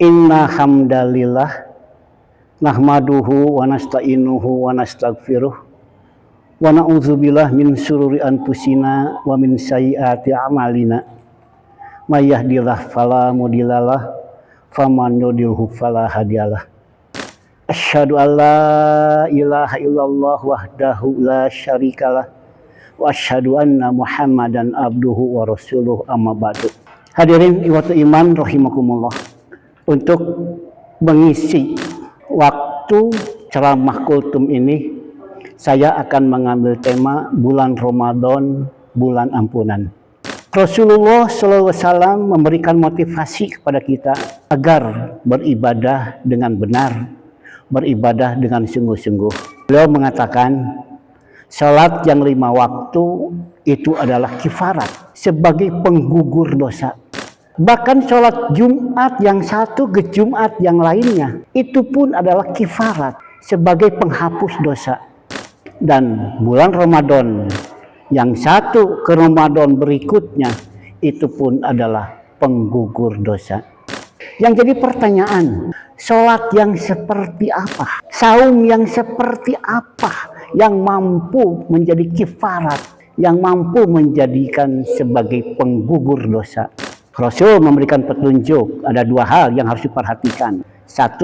Inna hamdalillah nahmaduhu wa nasta'inuhu wa nastaghfiruh wa na'udzubillah min syururi anfusina wa min sayyiati a'malina may yahdihillahu fala mudhillalah faman yudhlilhu fala hadiyalah. Asyhadu an la ilaha illallah wahdahu la syarikalah wa asyhadu anna Muhammadan abduhu wa rasuluh amma ba'du. Hadirin ikhwatul iman rahimakumullah, untuk mengisi waktu ceramah kultum ini, saya akan mengambil tema bulan Ramadan, bulan ampunan. Rasulullah SAW memberikan motivasi kepada kita agar beribadah dengan benar, beribadah dengan sungguh-sungguh. Beliau mengatakan, salat yang 5 waktu itu adalah kifarat, sebagai penggugur dosa. Bahkan sholat Jumat yang satu ke Jumat yang lainnya, itu pun adalah kifarat, sebagai penghapus dosa. Dan bulan Ramadan yang satu ke Ramadan berikutnya, itu pun adalah penggugur dosa. Yang jadi pertanyaan, sholat yang seperti apa? Saum yang seperti apa yang mampu menjadi kifarat, yang mampu menjadikan sebagai penggugur dosa? Rasul memberikan petunjuk, ada 2 hal yang harus diperhatikan. 1,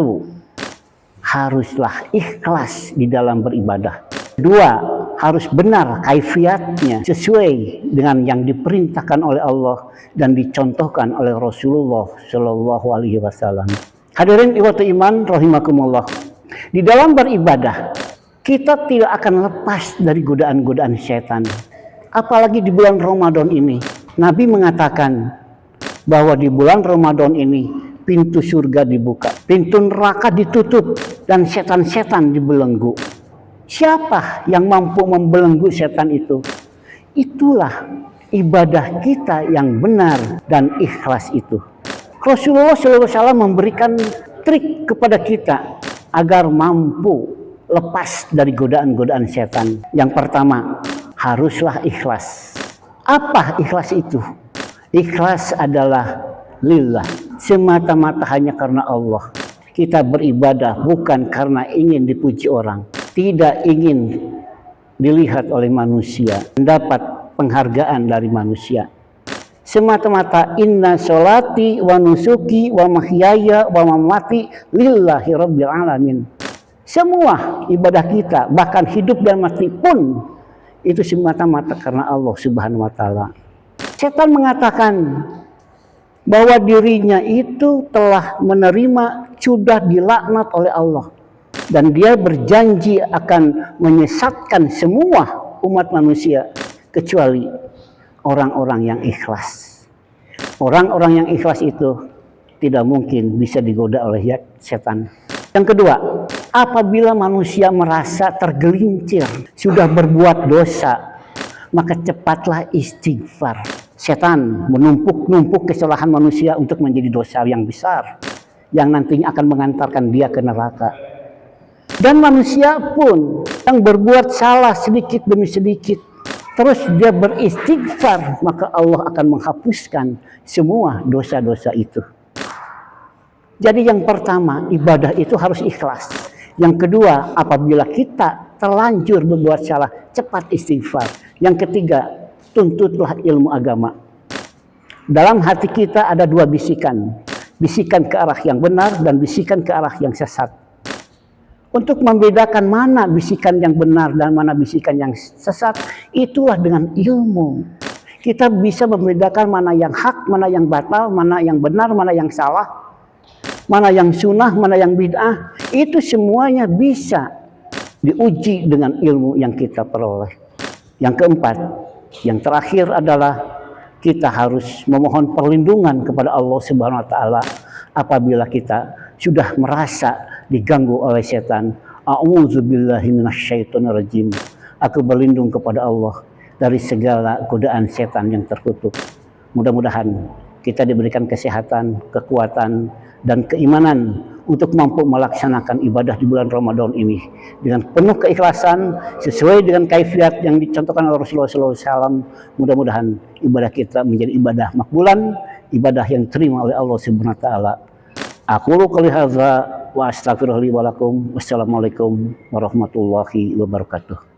haruslah ikhlas di dalam beribadah. 2, harus benar kaifiatnya sesuai dengan yang diperintahkan oleh Allah dan dicontohkan oleh Rasulullah Shallallahu Alaihi Wasallam. Hadirin ikhwatul iman rahimakumullah, di dalam beribadah kita tidak akan lepas dari godaan-godaan setan. Apalagi di bulan Ramadan ini, Nabi mengatakan bahwa di bulan Ramadan ini pintu surga dibuka, pintu neraka ditutup, dan setan-setan dibelenggu. Siapa yang mampu membelenggu setan itu? Itulah ibadah kita yang benar dan ikhlas itu. Rasulullah SAW memberikan trik kepada kita agar mampu lepas dari godaan-godaan setan. Yang pertama, haruslah ikhlas. Apa ikhlas itu? Ikhlas adalah lillah, semata-mata hanya karena Allah. Kita beribadah bukan karena ingin dipuji orang, tidak ingin dilihat oleh manusia, mendapat penghargaan dari manusia. Semata-mata inna sholati wa nusuki wa mahyaya wa mamati lillahi rabbil alamin. Semua ibadah kita, bahkan hidup dan mati pun, itu semata-mata karena Allah Subhanahu wa Ta'ala. Setan mengatakan bahwa dirinya itu telah menerima, sudah dilaknat oleh Allah, dan dia berjanji akan menyesatkan semua umat manusia kecuali orang-orang yang ikhlas. Orang-orang yang ikhlas itu tidak mungkin bisa digoda oleh setan. Yang kedua, apabila manusia merasa tergelincir, sudah berbuat dosa, maka cepatlah istighfar. Setan menumpuk-numpuk kesalahan manusia untuk menjadi dosa yang besar, yang nantinya akan mengantarkan dia ke neraka. Dan manusia pun yang berbuat salah sedikit demi sedikit, terus dia beristighfar, maka Allah akan menghapuskan semua dosa-dosa itu. Jadi yang pertama, ibadah itu harus ikhlas. Yang kedua, apabila kita terlanjur berbuat salah, cepat istighfar. Yang ketiga, tuntutlah ilmu agama. Dalam hati kita ada 2 bisikan. Bisikan ke arah yang benar dan bisikan ke arah yang sesat. Untuk membedakan mana bisikan yang benar dan mana bisikan yang sesat, itulah dengan ilmu. Kita bisa membedakan mana yang hak, mana yang batal, mana yang benar, mana yang salah, mana yang sunnah, mana yang bid'ah. Itu semuanya bisa diuji dengan ilmu yang kita peroleh. Yang keempat, yang terakhir adalah kita harus memohon perlindungan kepada Allah Subhanahu wa Ta'ala apabila kita sudah merasa diganggu oleh setan. A'udzubillahi minasyaitonirrajim. Aku berlindung kepada Allah dari segala godaan setan yang terkutuk. Mudah-mudahan kita diberikan kesehatan, kekuatan, dan keimanan untuk mampu melaksanakan ibadah di bulan Ramadan ini dengan penuh keikhlasan sesuai dengan kaifiat yang dicontohkan oleh Rasulullah SAW. Mudah-mudahan ibadah kita menjadi ibadah makbulan, ibadah yang diterima oleh Allah Subhanahu wa Ta'ala. Aku qouli hadza wa astaghfirullahi wa lakum. Wassalamualaikum warahmatullahi wabarakatuh.